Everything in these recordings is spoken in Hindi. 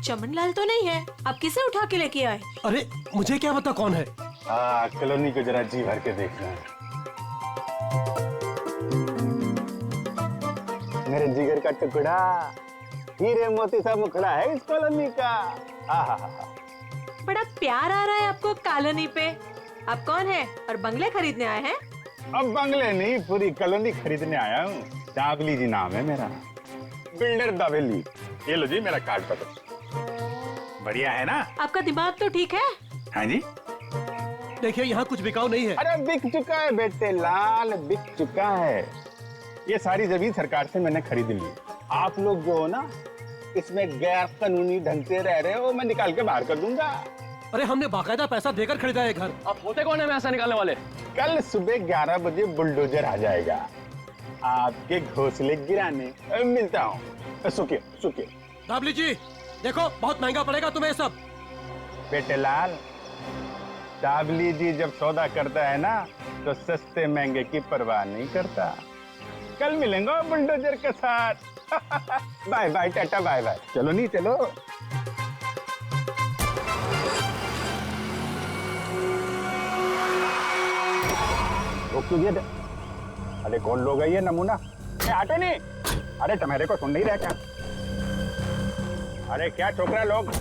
चमन लाल तो नहीं है, आप किसे उठा के लेके आए? अरे मुझे क्या पता कौन है। कॉलोनी को जरा जी भर के देखना। मेरे जिगर का टुकड़ा, हीरे मोती सा मुखड़ा है इस कॉलोनी का। बड़ा प्यार आ रहा है आपको कॉलोनी पे। आप कौन है और बंगले खरीदने आए हैं? अब बंगले नहीं, पूरी कॉलोनी खरीदने आया हूँ। दावली जी नाम है मेरा, बिल्डर दावेली। ये लो जी मेरा कार्ड पकड़ो। बढ़िया है ना? आपका दिमाग तो ठीक है? हाँ जी। देखिए यहाँ कुछ बिकाऊ नहीं है। अरे बिक चुका है बेटे लाल, बिक चुका है। ये सारी जमीन सरकार से मैंने खरीद ली। आप लोग जो हो ना, इसमें गैर कानूनी ढंग से रह रहे हो, मैं निकाल के बाहर कर दूंगा। अरे हमने बाकायदा पैसा देकर खरीदा है घर। आप होते कौन है पैसा निकालने वाले? कल सुबह 11 बजे बुलडोजर आ जाएगा आपके घोंसले गिराने। मिलता हूँ। सुखिए सुखिए। दावली जी देखो, बहुत महंगा पड़ेगा तुम्हें सब। बेटे लाल, दावली जी जब सौदा करता है ना, तो सस्ते महंगे की परवाह नहीं करता। कल मिलेंगे बुलडोजर के साथ। Bye bye tata bye bye. चलो नहीं चलो। रोक क्यों दिया? अरे कौन लोग है ये नमूना? आटे नहीं। अरे तुम्हारे को सुन नहीं रहा क्या? अरे क्या छोकरा लोग,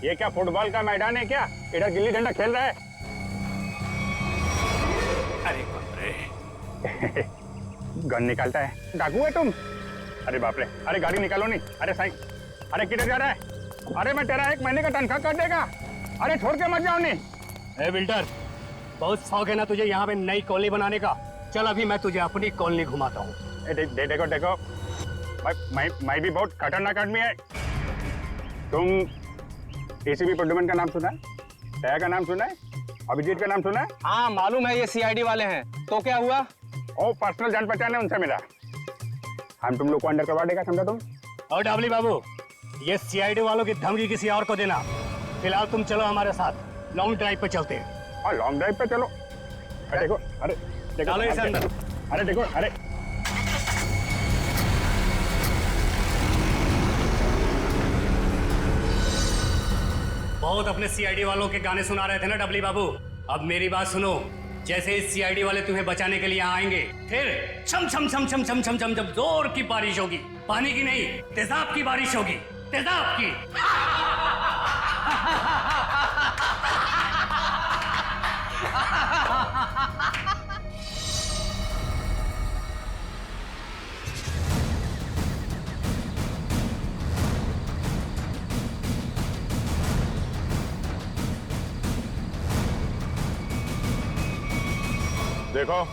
ये क्या फुटबॉल का मैदान है क्या? इधर गिल्ली डंडा खेल रहा है। अरे बाप रे। गन निकालता है, डाकू है तुम? अरे बाप रे। अरे गाड़ी निकालो नहीं। अरे साईं, अरे किधर जा रहा है? अरे मैं तेरा 1 महीने का तनख्वाह कर देगा। अरे छोड़ के मत जाओ नहीं। ए बिल्डर, बहुत शौक है ना तुझे यहाँ पे नई कॉलोनी बनाने का? चल अभी मैं तुझे अपनी कॉलोनी घुमाता हूँ। देखो देखो, मैं भी बहुत खतरनाक आदमी है। तुम एसीपी प्रद्युमन का नाम सुना है? दया का नाम सुना है? अभिजीत का नाम सुना है? हाँ मालूम है, ये सीआईडी वाले हैं। तो क्या हुआ? ओ पर्सनल जान पहचान है, उनसे मिला। हम तुम लोग को अंडर करवा देगा, समझा तुम? और डाबली बाबू, ये सीआईडी वालों की धमकी किसी और को देना। फिलहाल तुम चलो हमारे साथ, लॉन्ग ड्राइव पे चलते हैं। और लॉन्ग ड्राइव पे चलो। अरे देखो, अरे देखो, डालो इसे अंदर। अरे देखो, अरे बहुत अपने सीआईडी वालों के गाने सुना रहे थे ना डबली बाबू। अब मेरी बात सुनो, जैसे ही सीआईडी वाले तुम्हें बचाने के लिए यहाँ आएंगे, फिर छम छम छम छम छम छम छम छम जोर की बारिश होगी। पानी की नहीं, तेजाब की बारिश होगी, तेजाब की। देखो,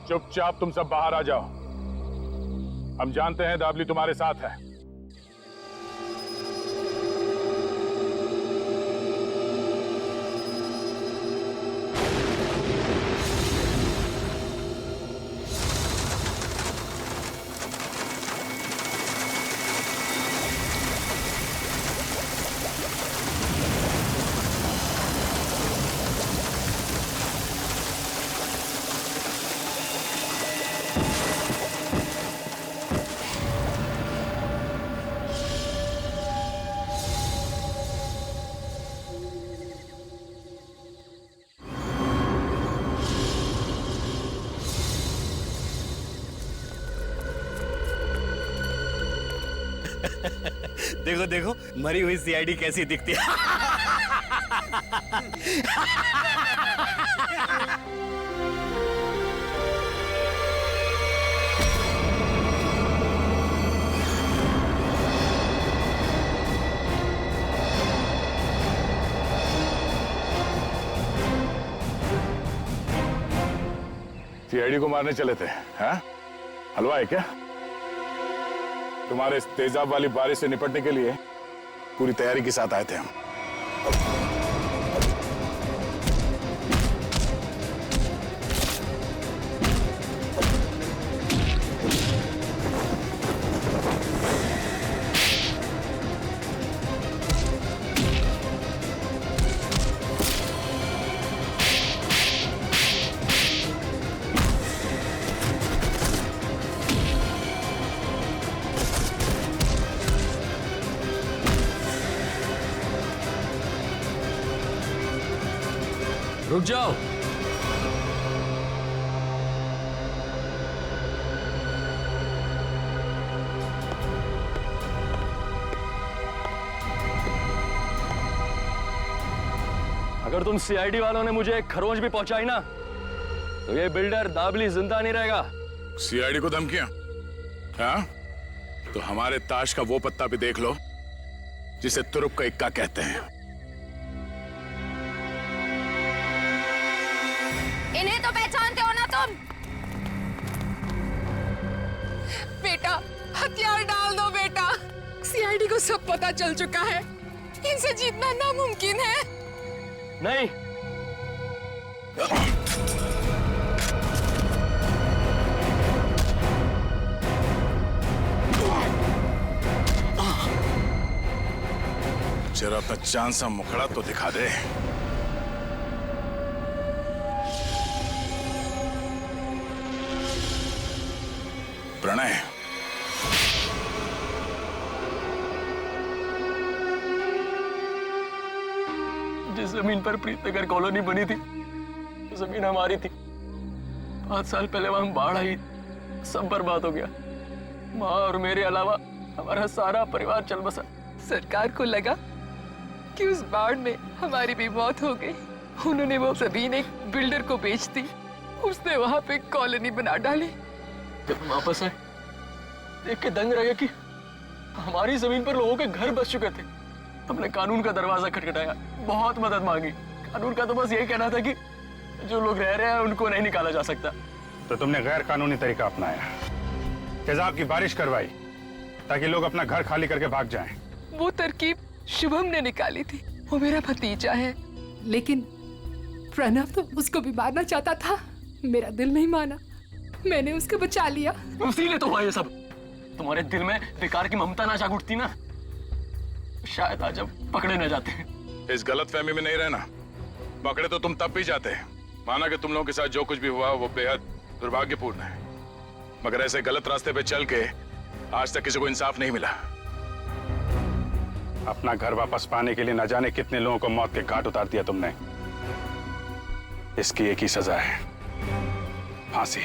चुपचाप तुम सब बाहर आ जाओ। हम जानते हैं दावली तुम्हारे साथ है। देखो देखो, मरी हुई सीआईडी कैसी दिखती है। सीआईडी को मारने चले थे, हाँ? हलवा है क्या? तुम्हारे इस तेजाब वाली बारिश से निपटने के लिए पूरी तैयारी के साथ आए थे हम। रुक जाओ। अगर तुम सीआईडी वालों ने मुझे एक खरोंच भी पहुंचाई ना, तो ये बिल्डर दाबली जिंदा नहीं रहेगा। सीआईडी को धमकियां? हाँ? तो हमारे ताश का वो पत्ता भी देख लो जिसे तुरुप का इक्का कहते हैं। इन्हें तो पहचानते हो ना तुम? बेटा, हथियार डाल दो बेटा। सीआईडी को सब पता चल चुका है। इनसे जीतना नामुमकिन है। नहीं, जरा अपना चांद सा मुखड़ा तो दिखा दे। प्रणय, जिस जमीन पर प्रीतनगर कॉलोनी बनी थी, वो जमीन हमारी थी। 5 साल पहले वहां बाढ़ आई, सब बर्बाद हो गया। माँ और मेरे अलावा हमारा सारा परिवार चल बसा। सरकार को लगा कि उस बाढ़ में हमारी भी मौत हो गई। उन्होंने वो जमीन एक बिल्डर को बेच दी। उसने वहां पे कॉलोनी बना डाली। जब हम वापस आए, देख के दंग रह गया कि हमारी जमीन पर लोगों के घर बस चुके थे। हमने कानून का दरवाजा खटखटाया, बहुत मदद मांगी। कानून का तो बस यही कहना था कि जो लोग रह रहे हैं उनको नहीं निकाला जा सकता। तो तुमने गैर कानूनी तरीका अपनाया, तेजाब की बारिश करवाई ताकि लोग अपना घर खाली करके भाग जाएं। वो तरकीब शुभम ने निकाली थी। वो मेरा भतीजा है। लेकिन प्रणव तो उसको भी मारना चाहता था। मेरा दिल नहीं माना, मैंने उसको बचा लिया। इसीलिए तो हुआ ये सब। तुम्हारे दिल में बेकार की ममता ना जाग उठती ना, शायद आज हम पकड़े न जाते हैं। इस गलतफहमी में नहीं रहना। पकड़े तो तुम तब भी जाते। माना कि तुम लोगों के साथ जो कुछ भी हुआ वो बेहद दुर्भाग्यपूर्ण है, मगर ऐसे गलत रास्ते पे चल के आज तक किसी को इंसाफ नहीं मिला। अपना घर वापस पाने के लिए न जाने कितने लोगों को मौत के घाट उतार दिया तुमने। इसकी एक ही सजा है, फांसी।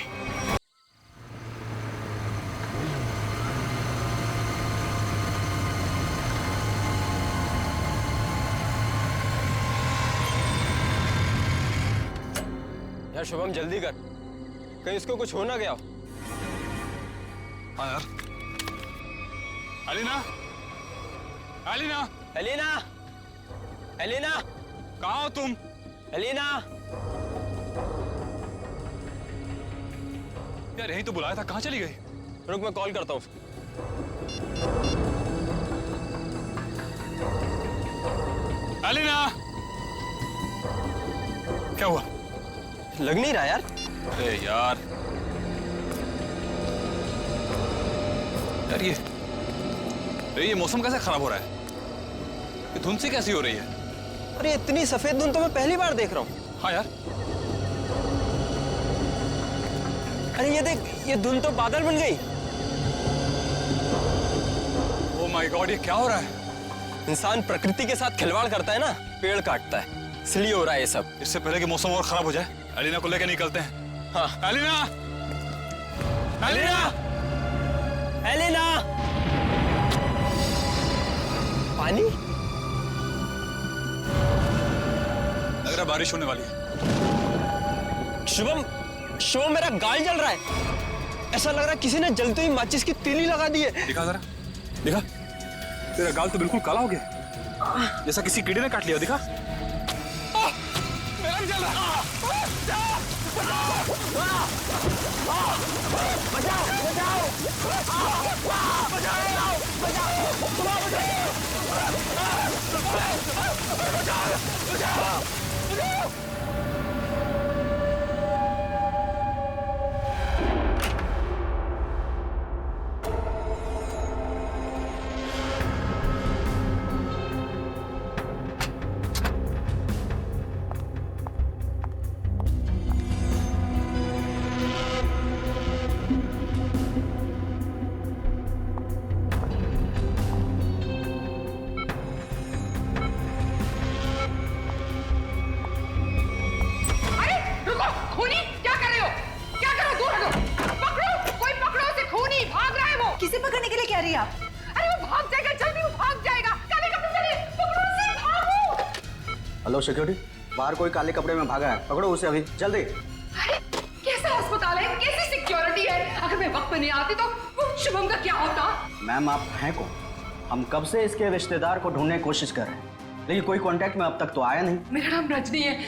यार शुभम जल्दी कर, कहीं इसको कुछ हो ना गया। हाँ यार। अलीना, अलीना, एलिना, एलिना, कहाँ हो तुम? एलिना। यार यही तो बुलाया था, कहाँ चली गई? रुक, मैं कॉल करता हूँ। अलीना, क्या हुआ? लग नहीं रहा यार। अरे यार, ये मौसम कैसे खराब हो रहा है? ये धुंध सी कैसी हो रही है? अरे इतनी सफेद धुंध तो मैं पहली बार देख रहा हूँ। हाँ यार। अरे ये देख, ये धुंध तो बादल बन गई। ओह माय गॉड, ये क्या हो रहा है? इंसान प्रकृति के साथ खिलवाड़ करता है ना, पेड़ काटता है, इसलिए हो रहा है ये सब। इससे पहले कि मौसम और खराब हो जाए, अलीना को लेकर निकलते हैं। हाँ। अलीना, अलीना, एलिना। पानी? लग रहा है बारिश होने वाली है। शुभम, शुभम मेरा गाल जल रहा है। ऐसा लग रहा है किसी ने जलते ही माचिस की तीली लगा दी है। दिखा जरा, दिखा। तेरा गाल तो बिल्कुल काला हो गया, जैसा किसी कीड़े ने काट लिया। दिखा। मेरा भी जल रहा है। किसे पकड़ने के लिए कह रही है आप? अरे वो भाग जाएगा, जल्दी वो भाग जाएगा। काले कपड़े पहने, पकड़ो उसे, भागो। हेलो सिक्योरिटी, बाहर कोई काले कपड़े में भागा है, पकड़ो उसे अभी जल्दी। अरे कैसा अस्पताल है, कैसी सिक्योरिटी है? अगर मैं वक्त पे नहीं आती तो वो शुभम का क्या होता? मैम आप हैं कौन? हम कब से इसके रिश्तेदार को ढूंढने की कोशिश कर रहे हैं, लेकिन कोई कांटेक्ट में अब तक तो आया नहीं। मेरा नाम रजनी है,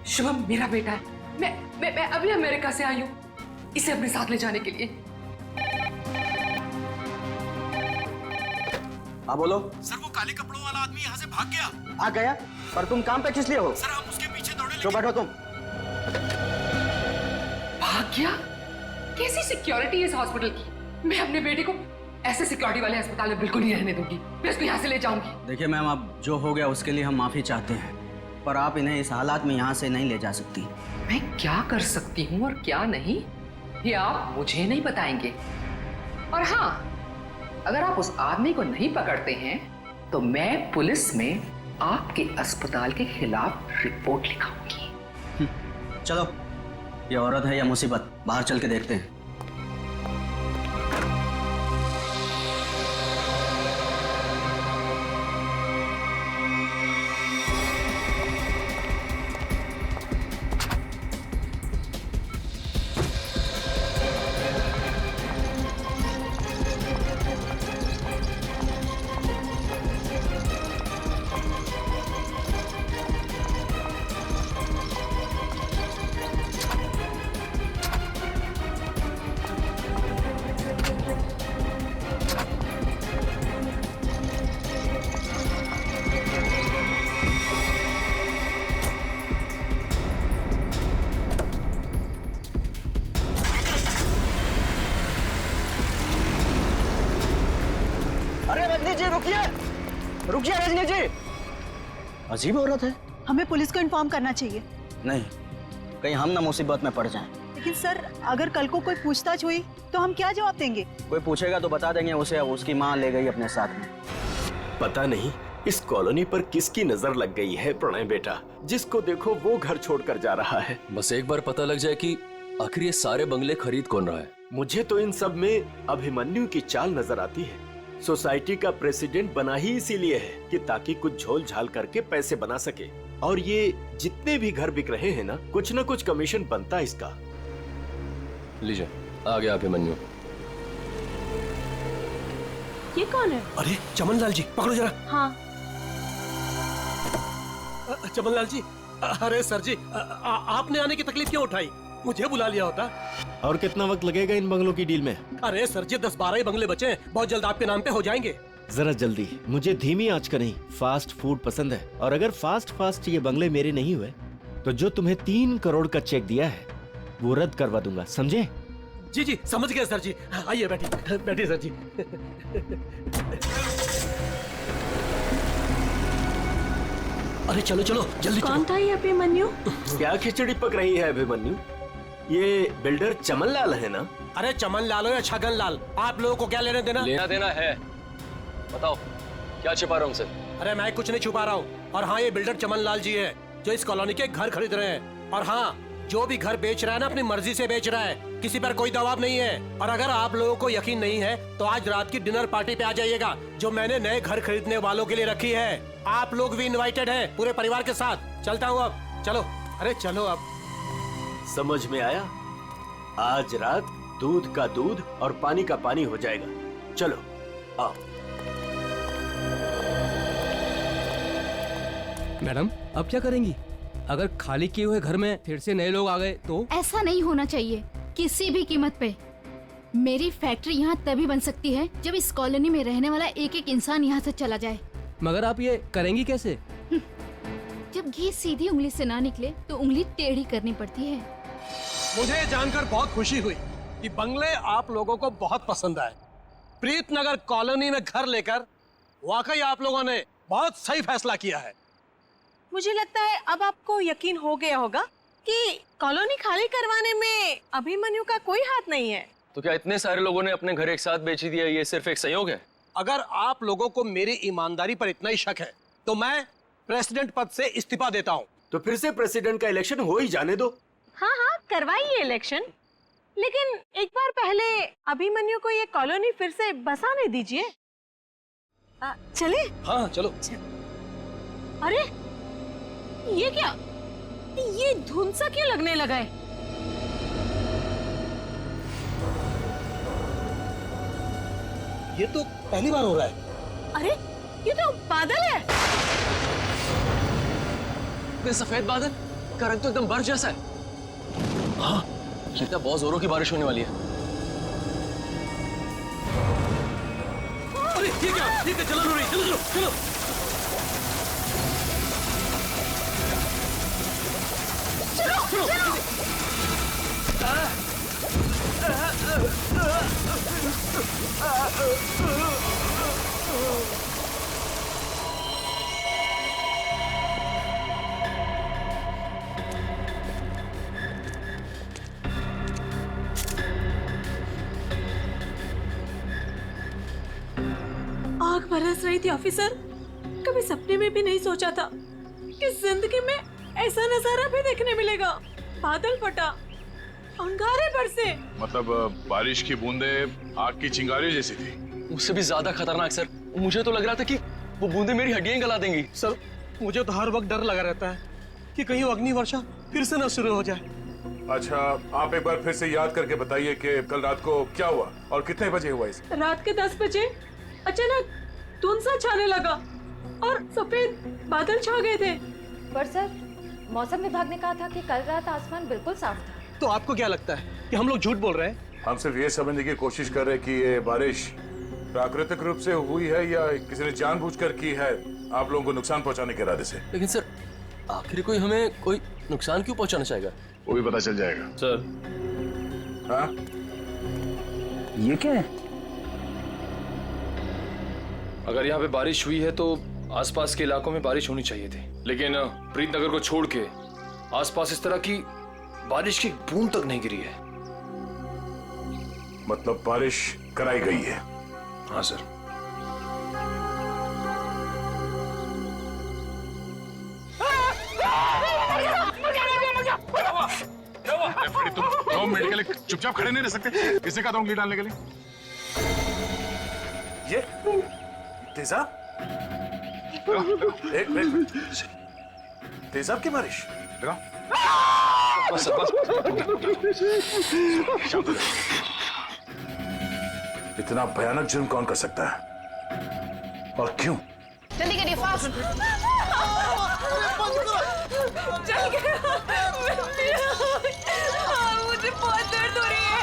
शुभम मेरा बेटा है। मैं अभी अमेरिका से आई हूँ इसे अपने साथ ले जाने के लिए। हाँ बोलो। सर वो काले कपड़ों वाला आदमी यहाँ से भाग गया। आ गया? पर तुम काम पे किस लिए हो? सर हम उसके पीछे दौड़े। जो बैठो तुम। भाग गया? कैसी सिक्योरिटी है इस हॉस्पिटल की? मैं अपने बेटे को ऐसे सिक्योरिटी वाले अस्पताल में बिल्कुल नहीं रहने दूंगी। मैं इसको यहाँ से ले जाऊंगी। देखिए मैम, अब जो हो गया उसके लिए हम माफी चाहते हैं, पर आप इन्हें इस हालात में यहाँ से नहीं ले जा सकती। मैं क्या कर सकती हूँ और क्या नहीं, ये आप मुझे नहीं बताएंगे। और हाँ, अगर आप उस आदमी को नहीं पकड़ते हैं तो मैं पुलिस में आपके अस्पताल के खिलाफ रिपोर्ट लिखाऊंगी। चलो, ये औरत है या मुसीबत, बाहर चल के देखते हैं। अरे रजनी जी रुकिए, रुकिए रजनी जी। अजीब औरत है। हमें पुलिस को इन्फॉर्म करना चाहिए। नहीं, कहीं हम ना मुसीबत में पड़ जाएं। लेकिन सर, अगर कल को कोई पूछताछ हुई तो हम क्या जवाब देंगे? कोई पूछेगा तो बता देंगे उसे उसकी माँ ले गई अपने साथ में। पता नहीं इस कॉलोनी पर किसकी नजर लग गई है प्रणय बेटा, जिसको देखो वो घर छोड़कर जा रहा है। बस एक बार पता लग जाए कि आखिर ये सारे बंगले खरीद कौन रहा है। मुझे तो इन सब में अभिमन्यु की चाल नजर आती है। सोसाइटी का प्रेसिडेंट बना ही इसीलिए है कि ताकि कुछ झोल झाल करके पैसे बना सके, और ये जितने भी घर बिक रहे हैं ना कुछ कमीशन बनता है इसका। लीजिए, आ गया अभिमन्यु। ये कौन है? अरे चमन लाल जी, पकड़ो जरा। हाँ। चमन लाल जी, अरे सर जी, आपने आने की तकलीफ क्यों उठाई? मुझे बुला लिया होता। और कितना वक्त लगेगा इन बंगलों की डील में? अरे सर जी, 10-12 ही बंगले बचे हैं, बहुत जल्द आपके नाम पे हो जाएंगे। जरा जल्दी, मुझे धीमी आंच का नहीं फास्ट फूड पसंद है, और अगर फास्ट ये बंगले मेरे नहीं हुए तो जो तुम्हें 3 करोड़ का चेक दिया है वो रद्द करवा दूंगा, समझे? जी जी समझ गया सर जी। आइए बैठिए सर जी। अरे चलो जल्दी। कौन था ये अभिमन्यु? क्या खिचड़ी पक रही है अभिमन्यु? ये बिल्डर चमन लाल है ना? अरे चमन लाल हो या छगन लाल, आप लोगों को क्या लेना देना? लेना देना है, बताओ क्या छिपा रहा हूँ उनसे? अरे मैं कुछ नहीं छुपा रहा हूँ। और हाँ, ये बिल्डर चमन लाल जी है जो इस कॉलोनी के घर खरीद रहे हैं। और हाँ, जो भी घर बेच रहा है ना अपनी मर्जी से बेच रहा है, किसी पर कोई दबाव नहीं है। और अगर आप लोगों को यकीन नहीं है तो आज रात की डिनर पार्टी पे आ जाइएगा, जो मैंने नए घर खरीदने वालों के लिए रखी है। आप लोग भी इनवाइटेड हैं पूरे परिवार के साथ। चलता हूँ अब, चलो। अरे चलो अब। समझ में आया? आज रात दूध का दूध और पानी का पानी हो जाएगा। चलो आओ। मैडम, अब क्या करेंगी? अगर खाली किए हुए घर में फिर से नए लोग आ गए तो? ऐसा नहीं होना चाहिए किसी भी कीमत पे। मेरी फैक्ट्री यहाँ तभी बन सकती है जब इस कॉलोनी में रहने वाला एक एक इंसान यहाँ से चला जाए। मगर आप ये करेंगी कैसे? जब घी सीधी उंगली से ना निकले तो उंगली टेढ़ी करनी पड़ती है। मुझे जानकर बहुत खुशी हुई कि बंगले आप लोगों को बहुत पसंद आए। प्रीतनगर कॉलोनी में घर लेकर वाकई आप लोगों ने बहुत सही फैसला किया है। मुझे लगता है अब आपको यकीन हो गया होगा कि कॉलोनी खाली करवाने में अभिमन्यु का कोई हाथ नहीं है। तो क्या इतने सारे लोगों ने अपने घर एक साथ बेच ही दिया, ये सिर्फ एक संयोग है? अगर आप लोगों को मेरी ईमानदारी पर इतना ही शक है तो मैं प्रेसिडेंट पद से इस्तीफा देता हूँ। तो फिर से प्रेसिडेंट का इलेक्शन हो ही जाने दो। हाँ, करवाइए इलेक्शन। लेकिन एक बार पहले अभिमन्यु को ये कॉलोनी फिर से बसाने दीजिए। चले? हाँ चलो। अरे ये क्या, ये धुंध सा क्यों लगने लगा है? ये तो पहली बार हो रहा है। अरे ये तो बादल है। ये सफेद बादल का रंग तो एकदम बर्फ जैसा है। हाँ लगता है बहुत जोरों की बारिश होने वाली है। अरे ये क्या, ये क्या जलन हो रही, चलो चलो चलो। आग बरस रही थी ऑफिसर। कभी सपने में भी नहीं सोचा था कि जिंदगी में ऐसा नजारा भी देखने मिलेगा। बादल फटा, अंगारे बरसे। मतलब बारिश की बूंदे आग की चिंगारी जैसी थी। उससे भी ज्यादा खतरनाक सर, मुझे तो लग रहा था कि वो बूंदे मेरी हड्डियां गला देंगी। सर मुझे तो हर वक्त डर लगा रहता है कि कहीं वो अग्नि वर्षा फिर से न शुरू हो जाए। अच्छा, आप एक बार फिर से याद करके बताइए कि कल रात को क्या हुआ और कितने बजे हुआ इसे? रात के 10 बजे अचानक धुंध सा छाने लगा और सफेद बादल छा गए थे। पर सर, मौसम विभाग ने कहा था कि कल रात आसमान बिल्कुल साफ था। तो आपको क्या लगता है कि हम लोग झूठ बोल रहे हैं? हम सिर्फ ये समझने की कोशिश कर रहे हैं कि ये बारिश प्राकृतिक रूप से हुई है या किसी ने जानबूझकर की है आप लोगों को नुकसान पहुंचाने के इरादे से। लेकिन सर आखिर कोई हमें कोई नुकसान क्यों पहुंचाना चाहेगा? वो भी पता चल जाएगा सर। हाँ ये क्या है? अगर यहाँ पे बारिश हुई है तो आसपास के इलाकों में बारिश होनी चाहिए थी, लेकिन प्रीतनगर को छोड़ के आसपास इस तरह की बारिश की बूंद तक नहीं गिरी है। मतलब बारिश कराई गई है? हाँ सर। तुम 2 मिनट के लिए चुपचाप खड़े नहीं रह सकते? किसने कहा था उंगली डालने के लिए? ये तेजाब? एक तेजाब की बारिश? बस बस। इतना भयानक जुर्म कौन कर सकता है और क्यों? जल्दी करिए, फास्ट। मुझे बहुत दर्द हो रही है,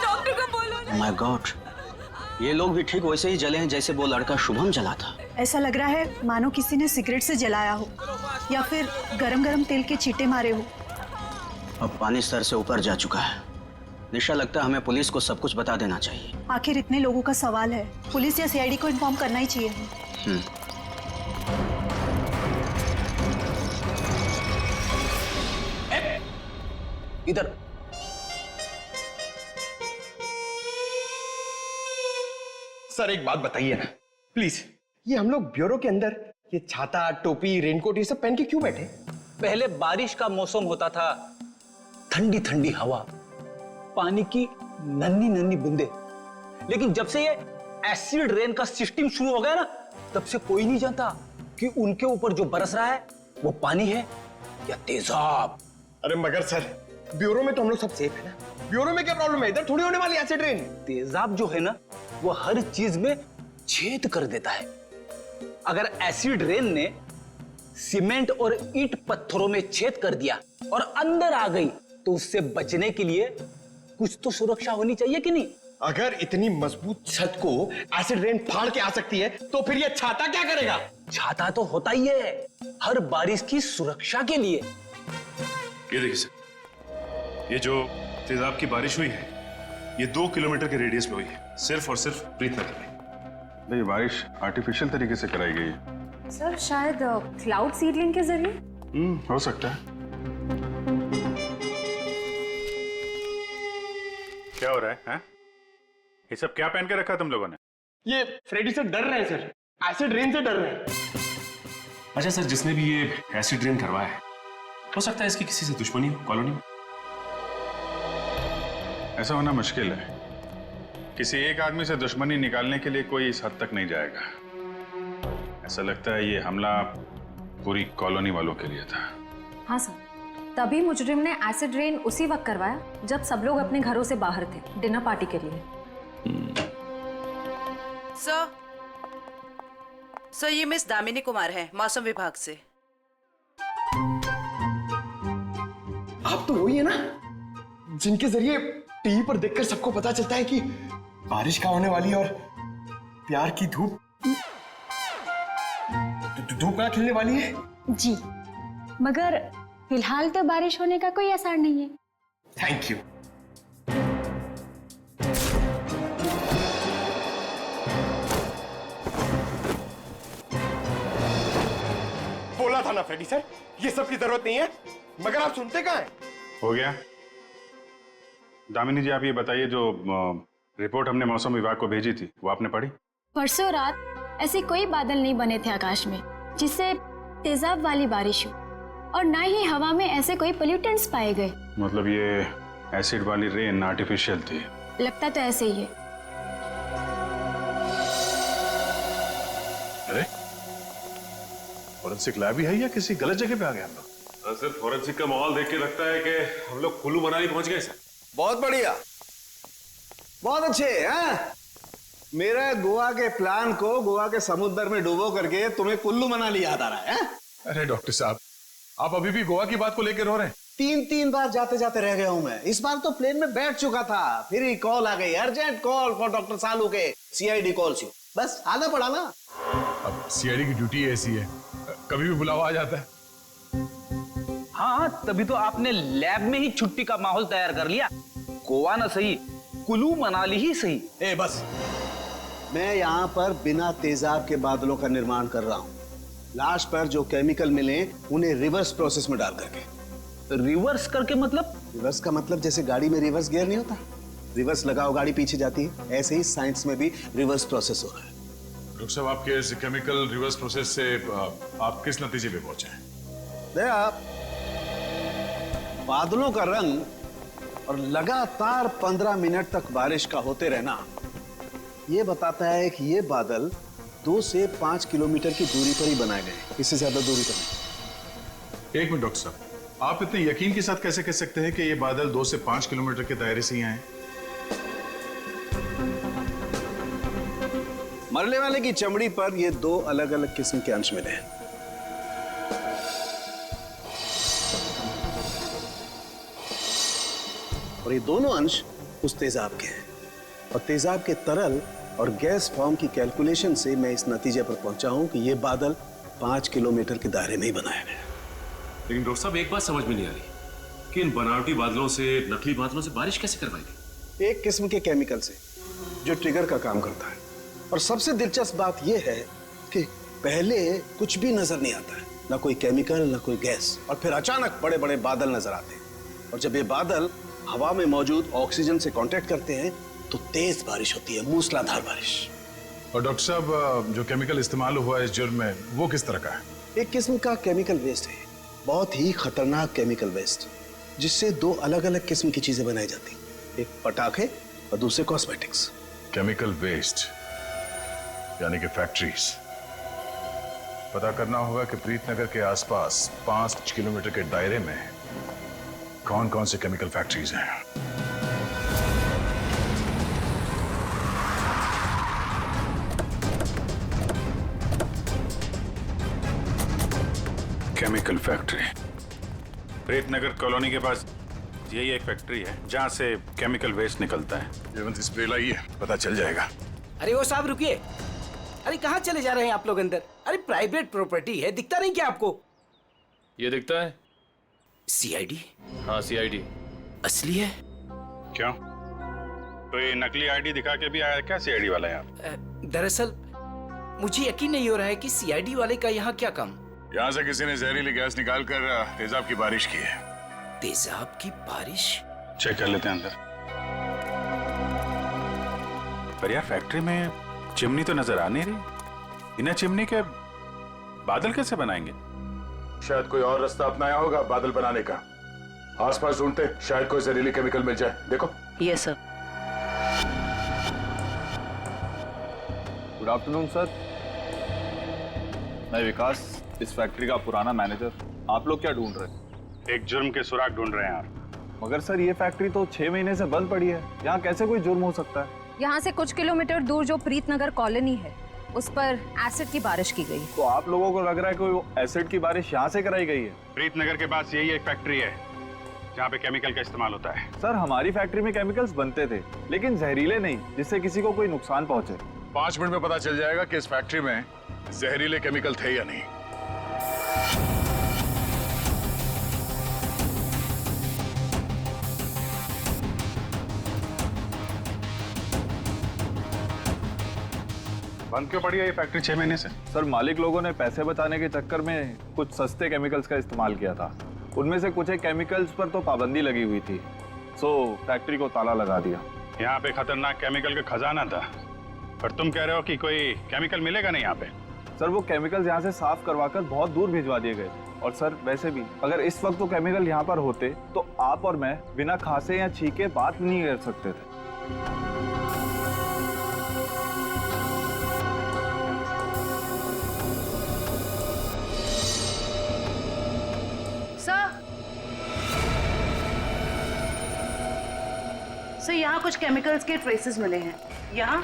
डॉक्टर को बोलो। माय गॉड, ये लोग भी ठीक वैसे ही जले हैं जैसे वो लड़का शुभम जला था। ऐसा लग रहा है मानो किसी ने सिगरेट से जलाया हो या फिर गरम गरम तेल के छींटे मारे हो। अब पानी सर से ऊपर जा चुका है। निशा, लगता है हमें पुलिस को सब कुछ बता देना चाहिए। आखिर इतने लोगों का सवाल है, पुलिस या सीआईडी को इन्फॉर्म करना ही चाहिए। इधर सर एक बात बताइए ना प्लीज, ये हम लोग ब्यूरो के अंदर ये छाता, टोपी, रेनकोट ये सब पहन के क्यों बैठे? पहले बारिश का मौसम होता था, ठंडी ठंडी हवा, पानी की नन्ही नन्ही बूंदे। लेकिन जब से ये एसिड रेन का सिस्टम शुरू हो गया ना, तब से कोई नहीं जानता कि उनके ऊपर जो बरस रहा है वो पानी है या तेजाब। अरे मगर सर, ब्यूरो में तो हम लोग सब सेफ है ना। ब्यूरो में क्या प्रॉब्लम है? इधर थोड़ी होने वाली एसिड रेन। तेजाब जो है ना वो हर चीज में छेद कर देता है। अगर एसिड रेन ने सीमेंट और ईंट पत्थरों में छेद कर दिया और अंदर आ गई तो उससे बचने के लिए कुछ तो सुरक्षा होनी चाहिए कि नहीं? अगर इतनी मजबूत छत को एसिड रेन फाड़ के आ सकती है तो फिर ये छाता क्या करेगा? छाता तो होता ही है हर बारिश की सुरक्षा के लिए। ये देखिए सर, ये जो तेजाब की बारिश हुई है ये 2 किलोमीटर के रेडियस में हुई है, सिर्फ और सिर्फ प्रीतनगर में। ये बारिश आर्टिफिशियल तरीके से कराई गई है सर, शायद क्लाउड सीडलिंग के जरिए। हो सकता है। क्या हो रहा है, हैं? ये सब क्या पहन के रखा तुम लोगों ने? ये फ्रेडी से डर रहे हैं सर, एसिड रेन से डर रहे हैं। अच्छा सर, जिसने भी ये एसिड रेन करवाया है हो सकता है इसकी किसी से दुश्मनी हो कॉलोनी में। ऐसा होना मुश्किल है। किसी एक आदमी से दुश्मनी निकालने के लिए कोई इस हद तक नहीं जाएगा। ऐसा लगता है ये हमला पूरी कॉलोनी वालों के लिए था। हाँ सर, तभी मुजरिम ने एसिड रेन उसी वक्त करवाया जब सब लोग अपने घरों से बाहर थे डिनर पार्टी के लिए। सर ये मिस दामिनी कुमार है, मौसम विभाग से। आप तो वही है ना जिनके जरिए टीवी पर देखकर सबको पता चलता है कि बारिश का होने वाली है और प्यार की धूप कहाँ खिलने वाली है। जी, मगर फिलहाल तो बारिश होने का कोई असर नहीं है। Thank you. बोला था ना फ्रेडी सर, ये सब की जरूरत नहीं है, मगर आप सुनते कहाँ हैं? हो गया। दामिनी जी आप ये बताइए, जो रिपोर्ट हमने मौसम विभाग को भेजी थी वो आपने पढ़ी? परसों रात ऐसे कोई बादल नहीं बने थे आकाश में जिससे तेजाब वाली बारिश हो, और ना ही हवा में ऐसे कोई पोल्यूटेंट्स पाए गए। मतलब ये एसिड वाली रेन आर्टिफिशियल थी? लगता तो ऐसे ही है। अरे फॉरेंसिक लैब ही है या किसी गलत जगह पे आ गए हम लोग? सर फॉरेंसिक का माहौल देख के लगता है कि हम लोग कुल्लू मनाली पहुंच गए सर। बहुत बढ़िया, बहुत अच्छे हैं। मेरे गोवा के प्लान को गोवा के समुद्र में डुबो करके तुम्हें कुल्लू मनाली याद आ रहा है? अरे डॉक्टर साहब, आप अभी भी गोवा की बात को लेकर रो रहे हैं? 3 बार जाते जाते रह गया हूं मैं। इस बार तो प्लेन में बैठ चुका था, फिर ही कॉल आ गई, अर्जेंट कॉल फॉर डॉक्टर सालू के सीआईडी कॉल्स यू। बस आना पड़ा ना। अब सीआईडी की ड्यूटी ऐसी है, कभी भी बुलावा आ जाता है। हाँ, तभी तो आपने लैब में ही छुट्टी का माहौल तैयार कर लिया। गोवा ना सही, कुल्लू मनाली ही सही। ए बस, मैं यहाँ पर बिना तेजाब के बादलों का निर्माण कर रहा हूँ। लाश पर जो केमिकल मिले उन्हें रिवर्स प्रोसेस में डाल करके। रिवर्स करके मतलब? रिवर्स का मतलब जैसे गाड़ी में रिवर्स गियर नहीं होता, रिवर्स लगाओ गाड़ी पीछे जाती है, ऐसे ही साइंस में भी रिवर्स प्रोसेस हो रहा है। डॉक्टर साहब, आपके इस केमिकल रिवर्स प्रोसेस से आप किस नतीजे पे पहुंचे हैं? आप बादलों का रंग और लगातार 15 मिनट तक बारिश का होते रहना ये बताता है कि ये बादल 2 से 5 किलोमीटर की दूरी पर ही बनाए गए, इससे ज्यादा दूरी पर नहीं। एक मिनट डॉक्टर साहब, आप इतने यकीन के साथ कैसे कह सकते हैं कि ये बादल 2 से 5 किलोमीटर के दायरे से ही आए? मरने वाले की चमड़ी पर ये 2 अलग अलग किस्म के अंश मिले हैं। और ये दोनों अंश उस तेजाब के हैं, और तेजाब के तरल और गैस फॉर्म की कैलकुलेशन से मैं इस नतीजे पर पहुंचा हूं कि ये बादल 5 किलोमीटर के दायरे में ही बनाया गया। लेकिन डॉक्टर साहब, एक बात समझ में नहीं आ रही कि इन बनावटी बादलों से, नकली बादलों से बारिश कैसे करवाई गई? एक किस्म के केमिकल से जो ट्रिगर का काम करता है। और सबसे दिलचस्प बात यह है कि पहले कुछ भी नजर नहीं आता है, ना कोई केमिकल ना कोई गैस, और फिर अचानक बड़े बड़े बादल नजर आते हैं। और जब ये बादल हवा में मौजूद ऑक्सीजन से कांटेक्ट करते हैं तो तेज बारिश होती है, मूसलाधार बारिश। और डॉक्टर साहब, जो केमिकल इस्तेमाल हुआ है इस जुर्म में, वो किस तरह का है? एक किस्म का केमिकल वेस्ट है, बहुत ही खतरनाक केमिकल वेस्ट, जिससे 2 अलग अलग किस्म की चीजें बनाई जाती, एक पटाखे और दूसरे कॉस्मेटिक्स। केमिकल वेस्ट यानी कि फैक्ट्रीज। पता करना होगा कि प्रीतनगर के आसपास 5 किलोमीटर के दायरे में कौन कौन से केमिकल फैक्ट्रीज हैं। केमिकल फैक्ट्री प्रीतनगर कॉलोनी के पास यही एक फैक्ट्री है जहां से केमिकल वेस्ट निकलता है। जयवंत स्प्रे लाइए, पता चल जाएगा। अरे वो साहब रुकिए, अरे कहाँ चले जा रहे हैं आप लोग अंदर? अरे प्राइवेट प्रॉपर्टी है, दिखता नहीं क्या आपको? ये दिखता है सीआईडी। हाँ सीआईडी असली है। क्यों, तो ये नकली आईडी दिखा के भी आया क्या सीआईडी वाला यहाँ? दरअसल मुझे यकीन नहीं हो रहा है कि सीआईडी वाले का यहाँ क्या काम। यहाँ से किसी ने जहरीली गैस निकालकर तेजाब की बारिश की है। तेजाब की बारिश? चेक कर लेते हैं अंदर। पर यार फैक्ट्री में चिमनी तो नजर आ नहीं रही। इन्हें चिमनी के बादल कैसे बनाएंगे? शायद कोई और रास्ता अपनाया होगा बादल बनाने का। आसपास ढूंढते, शायद कोई जहरीली केमिकल मिल जाए। देखो yes sir. Good afternoon sir, मैं विकास, इस फैक्ट्री का पुराना मैनेजर। आप लोग क्या ढूंढ रहे हैं? एक जुर्म के सुराग ढूंढ रहे हैं आप। मगर सर ये फैक्ट्री तो 6 महीने से बंद पड़ी है, यहाँ कैसे कोई जुर्म हो सकता है? यहाँ से कुछ किलोमीटर दूर जो प्रीतनगर कॉलोनी है उस पर एसिड की बारिश की गई। तो आप लोगों को लग रहा है कि एसिड की बारिश यहाँ से कराई गई है? प्रीतनगर के पास यही एक फैक्ट्री है जहाँ पे केमिकल का इस्तेमाल होता है। सर हमारी फैक्ट्री में केमिकल्स बनते थे, लेकिन जहरीले नहीं, जिससे किसी को कोई नुकसान पहुंचे। 5 मिनट में पता चल जाएगा कि इस फैक्ट्री में जहरीले केमिकल थे या नहीं। बंद क्यों पड़ी है ये फैक्ट्री 6 महीने से? सर मालिक लोगों ने पैसे बचाने के चक्कर में कुछ सस्ते केमिकल्स का इस्तेमाल किया था। उनमें से कुछ एक केमिकल्स पर तो पाबंदी लगी हुई थी, सो फैक्ट्री को ताला लगा दिया। यहाँ पे खतरनाक केमिकल का खजाना था, पर तुम कह रहे हो कि कोई केमिकल मिलेगा नहीं यहाँ पे? सर वो केमिकल्स यहाँ से साफ करवाकर बहुत दूर भिजवा दिए गए। और सर वैसे भी अगर इस वक्त वो केमिकल यहाँ पर होते तो आप और मैं बिना खांसे या छींके बात नहीं कर सकते थे। सर यहाँ कुछ केमिकल्स के ट्रेसेस मिले हैं। यहाँ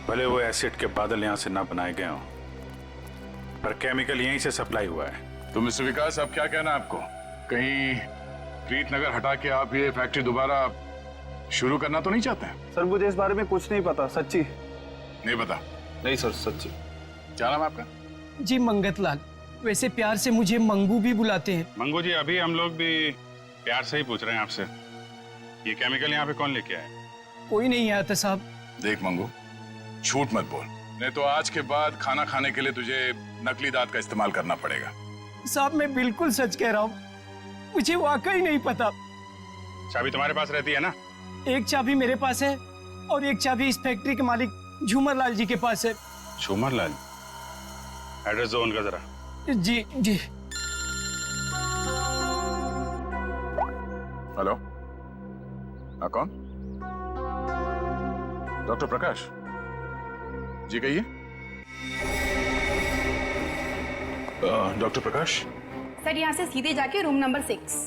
भले वो एसिड के बादल यहाँ से ना बनाए गए हों, पर केमिकल यहीं से सप्लाई हुआ है। तो मिस्टर विकास, अब क्या कहना है आपको? कहीं प्रीतनगर हटा के आप ये फैक्ट्री दोबारा शुरू करना तो नहीं चाहते हैं? सर मुझे इस बारे में कुछ नहीं पता, सच्ची नहीं पता। नहीं सर, सच्ची। क्या नाम है आपका? जी मंगत लाल, वैसे प्यार से मुझे मंगू भी बुलाते हैं। मंगू जी, अभी हम लोग भी प्यार से ही पूछ रहे हैं आपसे, ये केमिकल यहाँ पे कौन लेके आया? कोई नहीं आया था साहब। देख मंगू, झूठ मत बोल, नहीं तो आज के बाद खाना खाने के लिए तुझे नकली दांत का इस्तेमाल करना पड़ेगा। साहब मैं बिल्कुल सच कह रहा हूँ, मुझे वाकई नहीं पता। चाबी तुम्हारे पास रहती है ना? एक चाबी मेरे पास है और एक चाबी इस फैक्ट्री के मालिक झूमर लाल जी के पास है। झूमर लाल? एड्रेस दो उनका जरा। जी जी। हेलो, कौन? डॉक्टर प्रकाश जी, कहिए। डॉक्टर प्रकाश? सर यहाँ से सीधे जाके room number 6।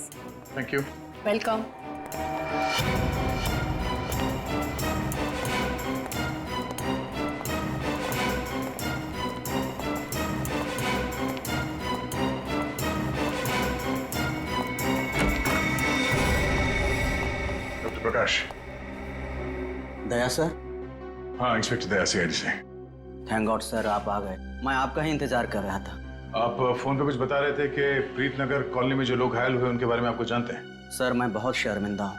Thank you. Welcome. Prakash. Daya sir? हाँ, इंस्पेक्टर दया, सीआईडी से। थैंक गॉड सर, आप आ गए। मैं आपका ही इंतजार कर रहा था। आप फोन पे कुछ बता रहे थे कि प्रीतनगर कॉलोनी में जो लोग घायल हुए उनके बारे में आपको जानते हैं? सर मैं बहुत शर्मिंदा हूँ,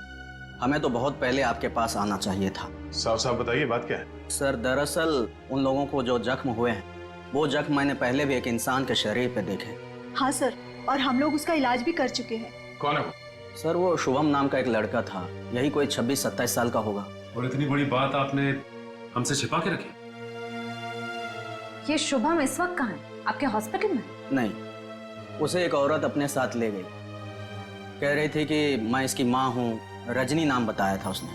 हमें तो बहुत पहले आपके पास आना चाहिए था। साफ साफ बताइए, बात क्या है? सर दरअसल उन लोगों को जो जख्म हुए हैं, वो जख्म मैंने पहले भी एक इंसान के शरीर पे देखे। हाँ सर, और हम लोग उसका इलाज भी कर चुके हैं। कौन है वो? सर वो शुभम नाम का एक लड़का था, यही कोई 26-27 साल का होगा। और इतनी बड़ी बात आपने हमसे छिपा के रखी? ये शुभम इस वक्त कहाँ है? आपके हॉस्पिटल में? नहीं, उसे एक औरत अपने साथ ले गई, कह रही थी कि मैं इसकी माँ हूँ, रजनी नाम बताया था उसने।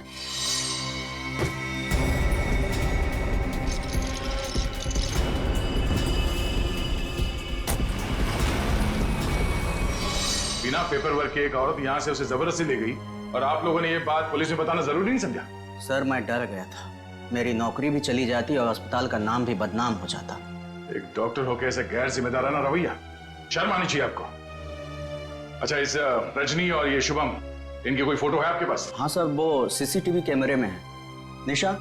बिना पेपर वर्क की एक औरत यहाँ से उसे जबरदस्ती ले गई और आप लोगों ने ये बात पुलिस में बताना जरूरी नहीं समझा? सर मैं डर गया था, मेरी नौकरी भी चली जाती और अस्पताल का नाम भी बदनाम हो जाता। एक डॉक्टर होकर ऐसे गैर जिम्मेदाराना रवैया, शर्म आनी चाहिए आपको। अच्छा, इस रजनी और ये शुभम, इनकी कोई फोटो है आपके पास? हाँ सर, वो सीसीटीवी कैमरे में है। निशा,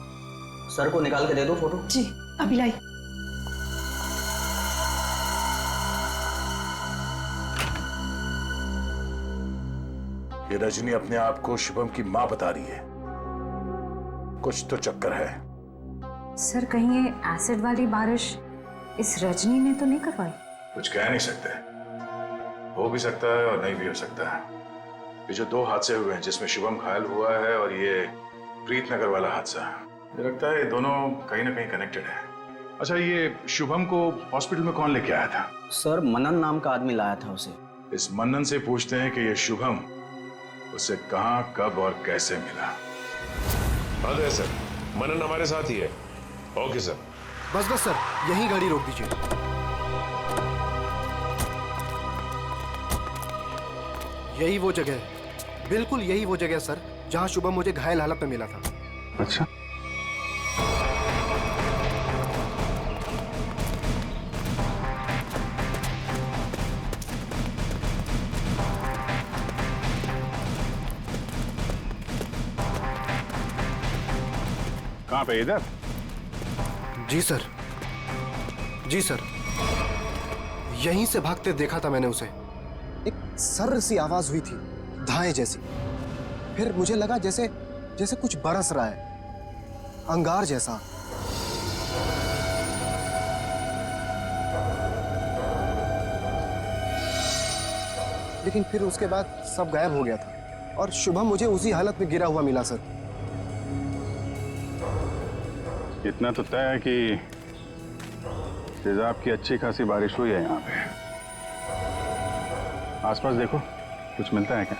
सर को निकाल के दे दो फोटो। जी अभी लाई। ये रजनी अपने आप को शुभम की मां बता रही है, कुछ तो चक्कर है। सर कहीं ये एसिड वाली बारिश इस रजनी ने तो नहीं करवाई? कुछ कह नहीं सकते, हो भी सकता है और नहीं भी हो सकता है। ये जो 2 हादसे हुए हैं, जिसमें शुभम घायल हुआ है और ये प्रीतनगर वाला हादसा, मुझे लगता है ये दोनों कहीं ना कहीं कनेक्टेड है। अच्छा, ये शुभम को हॉस्पिटल में कौन लेके आया था? सर मनन नाम का आदमी लाया था उसे। इस मनन से पूछते हैं कि ये शुभम उसे कहां, कब और कैसे मिला। हाँ तो सर, मनन हमारे साथ ही है। Okay sir. बस बस सर, यहीं गाड़ी रोक दीजिए। यही वो जगह है, बिल्कुल यही वो जगह सर, जहां शुभम मुझे घायल हालत में मिला था। अच्छा, कहाँ पे? इधर? जी सर, जी सर, यहीं से भागते देखा था मैंने उसे। एक सर्र सी आवाज हुई थी, धाए जैसी। फिर मुझे लगा जैसे जैसे कुछ बरस रहा है, अंगार जैसा। लेकिन फिर उसके बाद सब गायब हो गया था और शुभम मुझे उसी हालत में गिरा हुआ मिला सर। इतना तो तय है कि तेजाब की अच्छी खासी बारिश हुई है यहाँ पे। आसपास देखो, कुछ मिलता है क्या?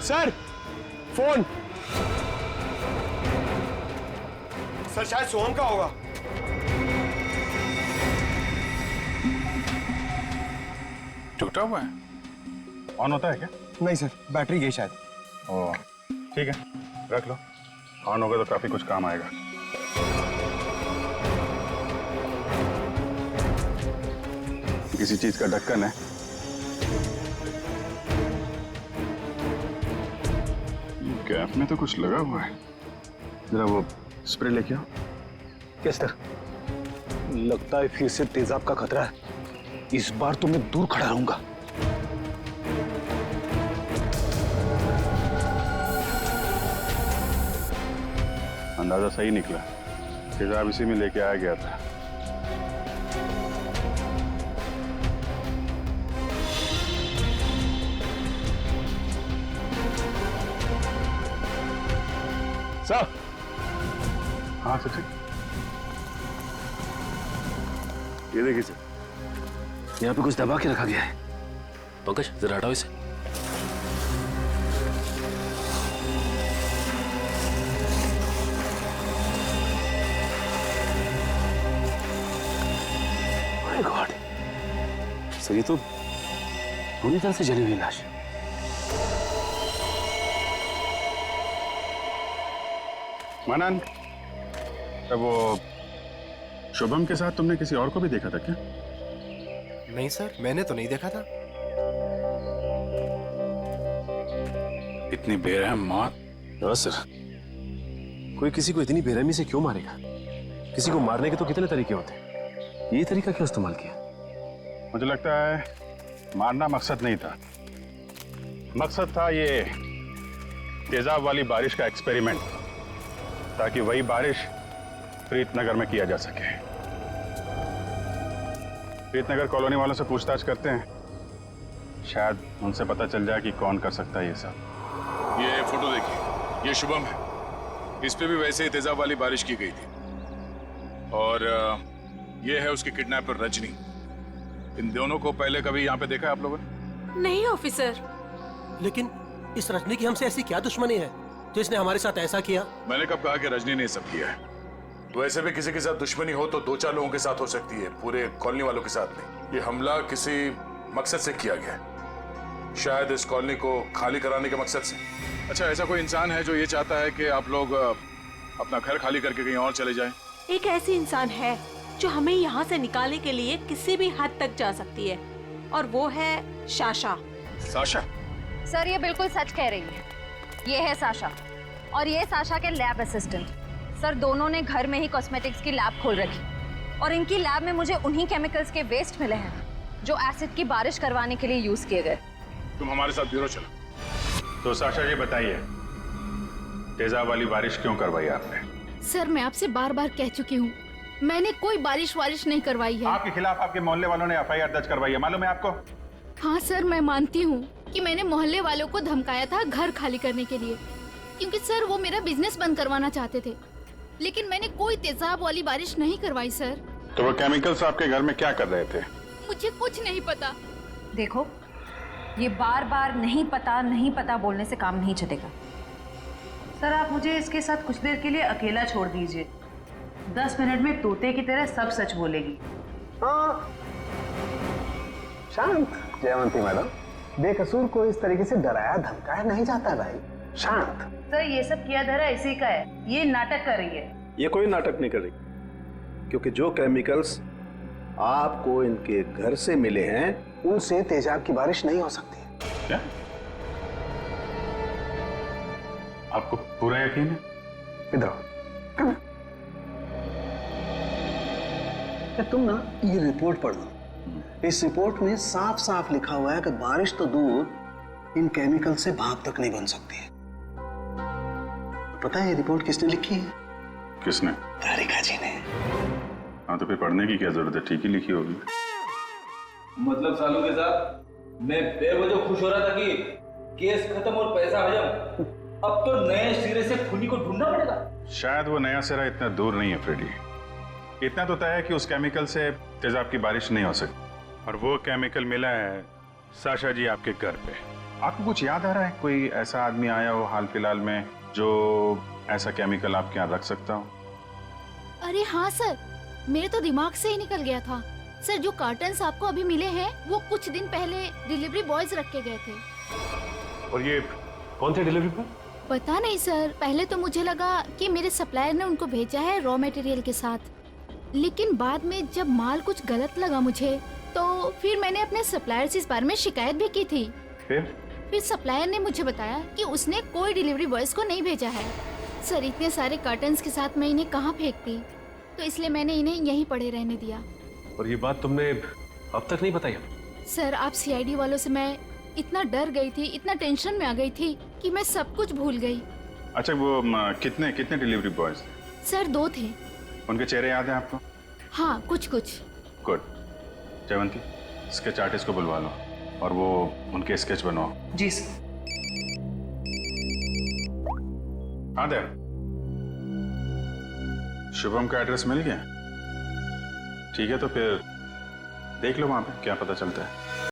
Sir, phone. सर शायद सोहम का होगा। टूटा हुआ है? ऑन होता है क्या? नहीं सर, बैटरी गई शायद। ओह, ठीक है, रख लो। ऑन होगा तो काफी कुछ काम आएगा। किसी चीज का ढक्कन है। कैप में तो कुछ लगा हुआ है। जरा वो स्प्रे लेके आओ। Yes sir. लगता है फिर से तेजाब का खतरा है। इस बार तो मैं दूर खड़ा रहूंगा। अंदाजा सही निकला, तेजाब इसी में लेके आ गया था। सर। हाँ सचिन, ये देखिए सर, यहाँ पे कुछ दबा के रखा गया है। पंकज जरा हटाओ इसे। माय गॉड, सर ये तो पूरी तरह से जली हुई लाश। मनन, तब वो शुभम के साथ तुमने किसी और को भी देखा था क्या? नहीं सर, मैंने तो नहीं देखा था। इतनी बेरहम मौत? हाँ सर, कोई किसी को इतनी बेरहमी से क्यों मारेगा? किसी को मारने के तो कितने तरीके होते हैं, ये तरीका क्यों इस्तेमाल किया? मुझे लगता है मारना मकसद नहीं था। मकसद था ये तेजाब वाली बारिश का एक्सपेरिमेंट, ताकि वही बारिश प्रीतनगर में किया जा सके। प्रीतनगर कॉलोनी वालों से पूछताछ करते हैं, शायद उनसे पता चल जाए कि कौन कर सकता है ये सब। ये फोटो देखिए, ये शुभम है। इस पे भी वैसे ही तेजाब वाली बारिश की गई थी। और ये है उसकी किडनैपर रजनी। इन दोनों को पहले कभी यहाँ पे देखा है आप लोगों ने? नहीं ऑफिसर। लेकिन इस रजनी की हमसे ऐसी क्या दुश्मनी है जो इसने हमारे साथ ऐसा किया? मैंने कब कहा कि रजनी ने सब किया है? तो ऐसे भी किसी के साथ दुश्मनी हो तो 2-4 लोगों के साथ हो सकती है, पूरे कॉलोनी वालों के साथ नहीं। ये हमला किसी मकसद से किया गया है, शायद इस कॉलोनी को खाली कराने के मकसद से। अच्छा, ऐसा कोई इंसान है जो ये चाहता है कि आप लोग अपना घर खाली करके कहीं और चले जाएं? एक ऐसी इंसान है जो हमें यहाँ से निकालने के लिए किसी भी हद तक जा सकती है, और वो है साशा। साशा? सर ये बिल्कुल सच कह रही है। ये है साशा और ये साशा के लैब असिस्टेंट। सर दोनों ने घर में ही कॉस्मेटिक्स की लैब खोल रखी और इनकी लैब में मुझे उन्हीं केमिकल्स के वेस्ट मिले हैं जो एसिड की बारिश करवाने के लिए यूज किए गए। तुम हमारे साथ ब्यूरो चलो। तो साशा, ये बताइए तेजाब वाली बारिश क्यों करवाई आपने? सर मैं आपसे बार बार कह चुकी हूँ, मैंने कोई बारिश वारिश नहीं करवाई है। आपके खिलाफ आपके मोहल्ले वालों ने एफआईआर दर्ज करवाई है, मालूम है आपको? हाँ सर, मैं मानती हूँ कि मैंने मोहल्ले वालों को धमकाया था घर खाली करने के लिए, क्योंकि सर वो मेरा बिजनेस बंद करवाना चाहते थे, लेकिन मैंने कोई तेजाब वाली बारिश नहीं करवाई सर। तो वो केमिकल्स आपके घर में क्या कर रहे थे? मुझे कुछ नहीं पता। देखो, ये बार बार नहीं पता बोलने से काम नहीं चलेगा। सर आप मुझे इसके साथ कुछ देर के लिए अकेला छोड़ दीजिए। 10 मिनट में तोते की तरह सब सच बोलेगी। हाँ शांत जयवंती मैडम, बेकसूर को इस तरीके से डराया धमकाया नहीं जाता भाई, शांत। सर ये सब किया धरा इसी का है, ये नाटक कर रही है। ये कोई नाटक नहीं कर रही, क्योंकि जो केमिकल्स आपको इनके घर से मिले हैं उनसे तेजाब की बारिश नहीं हो सकती। क्या आपको पूरा यकीन है? इधर तुम ना ये रिपोर्ट पढ़ो। इस रिपोर्ट में साफ साफ लिखा हुआ है कि बारिश तो दूर, इन केमिकल से भाप तक नहीं बन सकती है। पता है ये रिपोर्ट किसने लिखी है? किसने? तारिका जी ने। हाँ तो फिर पढ़ने की क्या जरूरत है, ठीक ही लिखी होगी। मतलब सालू के साथ मैं बेवजह खुश हो रहा था कि केस खत्म और पैसा हजम, अब तो नए सिरे से खूनी को ढूंढना पड़ेगा। शायद वो नया सिरा इतना दूर नहीं है फ्रेडी। इतना तो तय है कि उस केमिकल से तेजाब की बारिश नहीं हो सकती, और वो केमिकल मिला है साशा जी आपके घर पे। आपको कुछ याद आ रहा है कोई ऐसा आदमी आया हो हाल फिलहाल में जो ऐसा केमिकल आपके यहाँ रख सकता हो? अरे हाँ सर, मेरे तो दिमाग से ही निकल गया था। सर जो कार्टन्स आपको अभी मिले हैं वो कुछ दिन पहले डिलीवरी बॉयज रख के गए थे। और ये कौन थे डिलीवरी बॉय? पता नहीं सर, पहले तो मुझे लगा कि मेरे सप्लायर ने उनको भेजा है रॉ मटेरियल के साथ, लेकिन बाद में जब माल कुछ गलत लगा मुझे, तो फिर मैंने अपने सप्लायर से इस बारे में शिकायत भी की थी। फिर सप्लायर ने मुझे बताया कि उसने कोई डिलीवरी बॉयज को नहीं भेजा है। सर इतने सारे कार्टन्स के साथ मैं इन्हें कहाँ फेंकती, तो इसलिए मैंने इन्हें यहीं पड़े रहने दिया। और ये बात तुमने अब तक नहीं बताई? सर आप सीआईडी वालों से मैं इतना डर गई थी, इतना टेंशन में आ गई थी कि मैं सब कुछ भूल गई। अच्छा वो कितने डिलीवरी बॉयज थे? सर 2 थे। उनके चेहरे याद है आपको? हाँ कुछ कुछ। गुड। जयवंती स्केच आर्टिस्ट को बुलवा लो और वो उनके स्केच बनवाओ। जी सर। आदर, शुभम का एड्रेस मिल गया? ठीक है तो फिर देख लो वहां पे क्या पता चलता है।